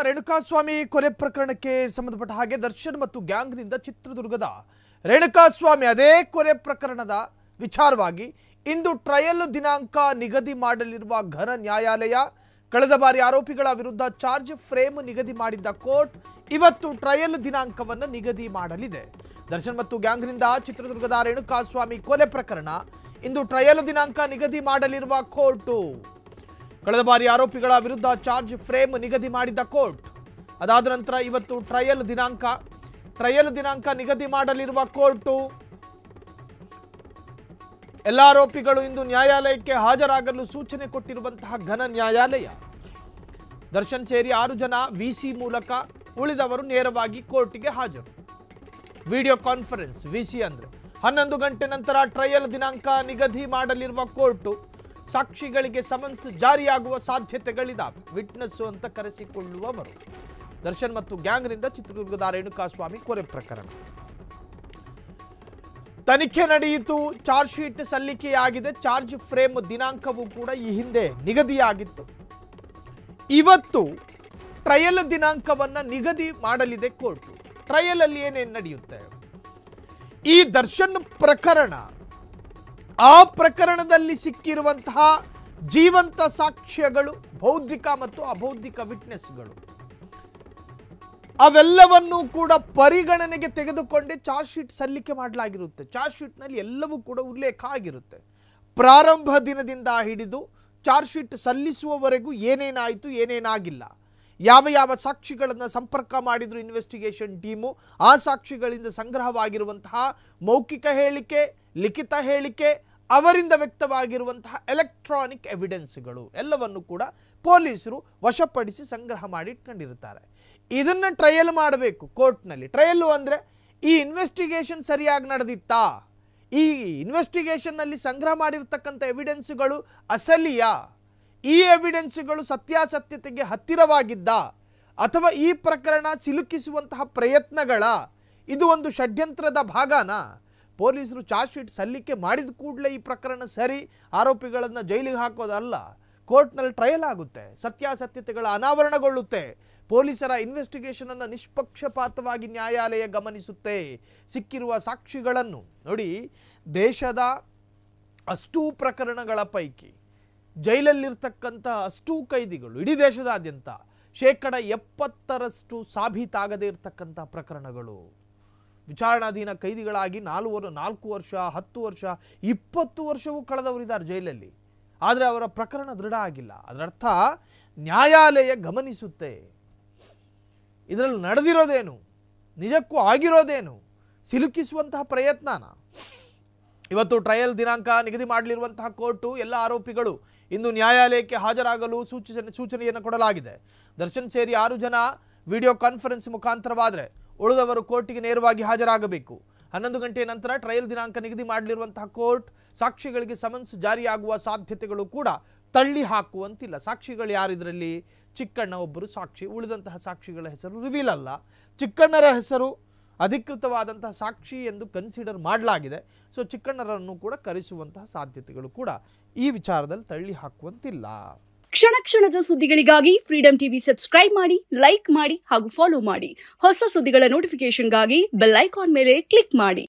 ರೇಣುಕಾಸ್ವಾಮಿ ಕೊಲೆ ಪ್ರಕರಣಕ್ಕೆ ಸಂಬಂಧಪಟ್ಟ ಹಾಗೆ ದರ್ಶನ್ ಮತ್ತು ಗ್ಯಾಂಗ್ನಿಂದ ಚಿತ್ರದುರ್ಗದ ರೇಣುಕಾಸ್ವಾಮಿ ಅದೇ ಕೊಲೆ ಪ್ರಕರಣದ ವಿಚಾರವಾಗಿ ಇಂದು ಟ್ರಯಲ್ ದಿನಾಂಕ ನಿಗದಿ ಮಾಡಲಿರುವ ಘನ ನ್ಯಾಯಾಲಯ ಕಳೆದ ಬಾರಿ ಆರೋಪಿಗಳ ವಿರುದ್ಧ ಚಾರ್ಜ್ ಫ್ರೇಮ್ ನಿಗದಿ ಮಾಡಿದ್ದ ಕೋರ್ಟ್ ಇವತ್ತು ಟ್ರಯಲ್ ದಿನಾಂಕವನ್ನು ನಿಗದಿ ಮಾಡಲಿದೆ. ದರ್ಶನ್ ಮತ್ತು ಗ್ಯಾಂಗ್ನಿಂದ ಚಿತ್ರದುರ್ಗದ ರೇಣುಕಾಸ್ವಾಮಿ ಕೊಲೆ ಪ್ರಕರಣ ಇಂದು ಟ್ರಯಲ್ ದಿನಾಂಕ ನಿಗದಿ ಮಾಡಲಿರುವ ಕೋರ್ಟ್ ಕಳೆದ ಬಾರಿ ಆರೋಪಿಗಳ ವಿರುದ್ಧ ಚಾರ್ಜ್ ಫ್ರೇಮ್ ನಿಗದಿ ಮಾಡಿದ್ದ ಕೋರ್ಟ್ ಅದಾದ ನಂತರ ಇವತ್ತು ಟ್ರಯಲ್ ದಿನಾಂಕ ನಿಗದಿ ಮಾಡಲಿರುವ ಕೋರ್ಟ್ ಎಲ್ಲ ಆರೋಪಿಗಳು ಇಂದು ನ್ಯಾಯಾಲಯಕ್ಕೆ ಹಾಜರಾಗಲು ಸೂಚನೆ ಕೊಟ್ಟಿರುವಂತಹ ಘನ ನ್ಯಾಯಾಲಯ. ದರ್ಶನ್ ಸೇರಿ 6 ಜನ ವಿಸಿ ಮೂಲಕ, ಉಳಿದವರು ನೇರವಾಗಿ ಕೋರ್ಟ್ಗೆ ಹಾಜರು. ವಿಡಿಯೋ ಕಾನ್ಫರೆನ್ಸ್ ವಿಸಿ ಅಂದ್ರೆ 11 ಗಂಟೆ ನಂತರ ಟ್ರಯಲ್ ದಿನಾಂಕ ನಿಗದಿ ಮಾಡಲಿರುವ ಕೋರ್ಟ್ ಸಾಕ್ಷಿಗಳಿಗೆ ಸಮನ್ಸ್ ಜಾರಿಯಾಗುವ ಸಾಧ್ಯತೆಗಳಿದ್ದಾವೆ. ವಿಟ್ನೆಸ್ ಅಂತ ಕರೆಸಿಕೊಳ್ಳುವವರು ದರ್ಶನ್ ಮತ್ತು ಗ್ಯಾಂಗ್ನಿಂದ ಚಿತ್ರದುರ್ಗದ ರೇಣುಕಾಸ್ವಾಮಿ ಕೊಲೆ ಪ್ರಕರಣ ತನಿಖೆ ನಡೆಯಿತು. ಚಾರ್ಜ್ ಶೀಟ್ ಸಲ್ಲಿಕೆಯಾಗಿದೆ. ಚಾರ್ಜ್ ಫ್ರೇಮ್ ದಿನಾಂಕವೂ ಕೂಡ ಈ ಹಿಂದೆ ನಿಗದಿಯಾಗಿತ್ತು. ಇವತ್ತು ಟ್ರಯಲ್ ದಿನಾಂಕವನ್ನ ನಿಗದಿ ಮಾಡಲಿದೆ ಕೋರ್ಟ್. ಟ್ರಯಲ್ ಅಲ್ಲಿ ಏನೇನು ನಡೆಯುತ್ತೆ, ಈ ದರ್ಶನ್ ಪ್ರಕರಣ, ಆ ಪ್ರಕರಣದಲ್ಲಿ ಸಿಕ್ಕಿರುವಂತಹ ಜೀವಂತ ಸಾಕ್ಷ್ಯಗಳು, ಬೌದ್ಧಿಕ ಮತ್ತು ಅಬೌದ್ಧಿಕ ವಿಟ್ನೆಸ್ಗಳು, ಅವೆಲ್ಲವನ್ನೂ ಕೂಡ ಪರಿಗಣನೆಗೆ ತೆಗೆದುಕೊಂಡೇ ಚಾರ್ಜ್ ಶೀಟ್ ಸಲ್ಲಿಕೆ ಮಾಡಲಾಗಿರುತ್ತೆ. ಚಾರ್ಜ್ ಶೀಟ್ನಲ್ಲಿ ಎಲ್ಲವೂ ಕೂಡ ಉಲ್ಲೇಖ ಆಗಿರುತ್ತೆ. ಪ್ರಾರಂಭ ದಿನದಿಂದ ಹಿಡಿದು ಚಾರ್ಜ್ ಶೀಟ್ ಸಲ್ಲಿಸುವವರೆಗೂ ಏನೇನಾಯಿತು, ಏನೇನಾಗಿಲ್ಲ, ಯಾವ ಸಾಕ್ಷಿಗಳನ್ನು ಸಂಪರ್ಕ ಮಾಡಿದ್ರು ಇನ್ವೆಸ್ಟಿಗೇಷನ್ ಟೀಮು, ಆ ಸಾಕ್ಷಿಗಳಿಂದ ಸಂಗ್ರಹವಾಗಿರುವಂತಹ ಮೌಖಿಕ ಹೇಳಿಕೆ, ಲಿಖಿತ ಹೇಳಿಕೆ, ಅವರಿಂದ ವ್ಯಕ್ತವಾಗಿರುವಂತಹ ಎಲೆಕ್ಟ್ರಾನಿಕ್ ಎವಿಡೆನ್ಸ್ಗಳು ಎಲ್ಲವನ್ನು ಕೂಡ ಪೊಲೀಸರು ವಶಪಡಿಸಿ ಸಂಗ್ರಹ ಮಾಡಿ ಇಟ್ಕೊಂಡಿರುತ್ತಾರೆ. ಇದನ್ನು ಟ್ರಯಲ್ ಮಾಡಬೇಕು ಕೋರ್ಟ್ನಲ್ಲಿ. ಟ್ರಯಲ್ಲು ಅಂದರೆ ಈ ಇನ್ವೆಸ್ಟಿಗೇಷನ್ ಸರಿಯಾಗಿ ನಡೆದಿತ್ತಾ, ಈ ಇನ್ವೆಸ್ಟಿಗೇಷನ್ನಲ್ಲಿ ಸಂಗ್ರಹ ಮಾಡಿರ್ತಕ್ಕಂಥ ಎವಿಡೆನ್ಸ್ಗಳು ಅಸಲಿಯಾ, ಈ ಎವಿಡೆನ್ಸ್ಗಳು ಸತ್ಯಾಸತ್ಯತೆಗೆ ಹತ್ತಿರವಾಗಿದ್ದ, ಅಥವಾ ಈ ಪ್ರಕರಣ ಸಿಲುಕಿಸುವಂತಹ ಪ್ರಯತ್ನಗಳ, ಇದು ಒಂದು ಷಡ್ಯಂತ್ರದ ಭಾಗನ. ಪೊಲೀಸರು ಚಾರ್ಜ್ ಶೀಟ್ ಸಲ್ಲಿಕೆ ಮಾಡಿದ ಕೂಡಲೇ ಈ ಪ್ರಕರಣ ಸರಿ, ಆರೋಪಿಗಳನ್ನು ಜೈಲಿಗೆ ಹಾಕೋದಲ್ಲ. ಕೋರ್ಟ್ನಲ್ಲಿ ಟ್ರಯಲ್ ಆಗುತ್ತೆ, ಸತ್ಯಾಸತ್ಯತೆಗಳ ಅನಾವರಣಗೊಳ್ಳುತ್ತೆ. ಪೊಲೀಸರ ಇನ್ವೆಸ್ಟಿಗೇಷನ್ ಅನ್ನು ನಿಷ್ಪಕ್ಷಪಾತವಾಗಿ ನ್ಯಾಯಾಲಯ ಗಮನಿಸುತ್ತೆ. ಸಿಕ್ಕಿರುವ ಸಾಕ್ಷಿಗಳನ್ನು ನೋಡಿ, ದೇಶದ ಅಷ್ಟೂ ಪ್ರಕರಣಗಳ ಪೈಕಿ ಜೈಲಲ್ಲಿರ್ತಕ್ಕಂಥ ಅಷ್ಟೂ ಕೈದಿಗಳು ಇಡೀ ದೇಶದಾದ್ಯಂತ 70% ಸಾಬೀತಾಗದೇ ಇರತಕ್ಕಂಥ ಪ್ರಕರಣಗಳು. ವಿಚಾರಣಾಧೀನ ಕೈದಿಗಳಾಗಿ 4 ವರ್ಷ, 10 ವರ್ಷ, 20 ವರ್ಷವೂ ಕಳೆದವರಿದ್ದಾರೆ ಜೈಲಲ್ಲಿ. ಆದರೆ ಅವರ ಪ್ರಕರಣ ದೃಢ ಆಗಿಲ್ಲ. ಅದರರ್ಥ ನ್ಯಾಯಾಲಯ ಗಮನಿಸುತ್ತೆ, ಇದರಲ್ಲಿ ನಡೆದಿರೋದೇನು, ನಿಜಕ್ಕೂ ಆಗಿರೋದೇನು, ಸಿಲುಕಿಸುವಂತಹ ಪ್ರಯತ್ನನ. ಇವತ್ತು ಟ್ರಯಲ್ ದಿನಾಂಕ ನಿಗದಿ ಮಾಡಲಿರುವಂತಹ ಕೋರ್ಟು ಎಲ್ಲ ಆರೋಪಿಗಳು ಇಂದು ನ್ಯಾಯಾಲಯಕ್ಕೆ ಹಾಜರಾಗಲು ಸೂಚನೆಯನ್ನು ಕೊಡಲಾಗಿದೆ. ದರ್ಶನ್ ಸೇರಿ 6 ಜನ ವಿಡಿಯೋ ಕಾನ್ಫರೆನ್ಸ್ ಮುಖಾಂತರವಾದರೆ ಉಳಿದವರು ಕೋರ್ಟಿಗೆ ನೇರವಾಗಿ ಹಾಜರಾಗಬೇಕು. 11 ಗಂಟೆಯ ನಂತರ ಟ್ರಯಲ್ ದಿನಾಂಕ ನಿಗದಿ ಮಾಡಲಿರುವಂತಹ ಕೋರ್ಟ್ ಸಾಕ್ಷಿಗಳಿಗೆ ಸಮನ್ಸ್ ಜಾರಿಯಾಗುವ ಸಾಧ್ಯತೆಗಳು ಕೂಡ ತಳ್ಳಿ ಹಾಕುವಂತಿಲ್ಲ. ಸಾಕ್ಷಿಗಳು ಯಾರಿದ್ರಲ್ಲಿ? ಚಿಕ್ಕಣ್ಣ ಒಬ್ಬರು ಸಾಕ್ಷಿ, ಉಳಿದಂತಹ ಸಾಕ್ಷಿಗಳ ಹೆಸರು ರಿವೀಲ್ ಅಲ್ಲ. ಚಿಕ್ಕಣ್ಣರ ಹೆಸರು ಅಧಿಕೃತವಾದಂತಹ ಸಾಕ್ಷಿ ಎಂದು ಕನ್ಸಿಡರ್ ಮಾಡಲಾಗಿದೆ. ಸೊ ಚಿಕ್ಕಣ್ಣರನ್ನು ಕೂಡ ಕರೆಸುವಂತಹ ಸಾಧ್ಯತೆಗಳು ಕೂಡ ಈ ವಿಚಾರದಲ್ಲಿ ತಳ್ಳಿ ಹಾಕುವಂತಿಲ್ಲ. ಕ್ಷಣ ಕ್ಷಣದ ಸುದ್ದಿಗಳಿಗಾಗಿ ಫ್ರೀಡಂ ಟಿವಿ ಸಬ್ಸ್ಕ್ರೈಬ್ ಮಾಡಿ, ಲೈಕ್ ಮಾಡಿ ಹಾಗೂ ಫಾಲೋ ಮಾಡಿ. ಹೊಸ ಸುದ್ದಿಗಳ ನೋಟಿಫಿಕೇಶನ್ಗಾಗಿ ಬೆಲ್ ಐಕಾನ್ ಮೇಲೆ ಕ್ಲಿಕ್ ಮಾಡಿ.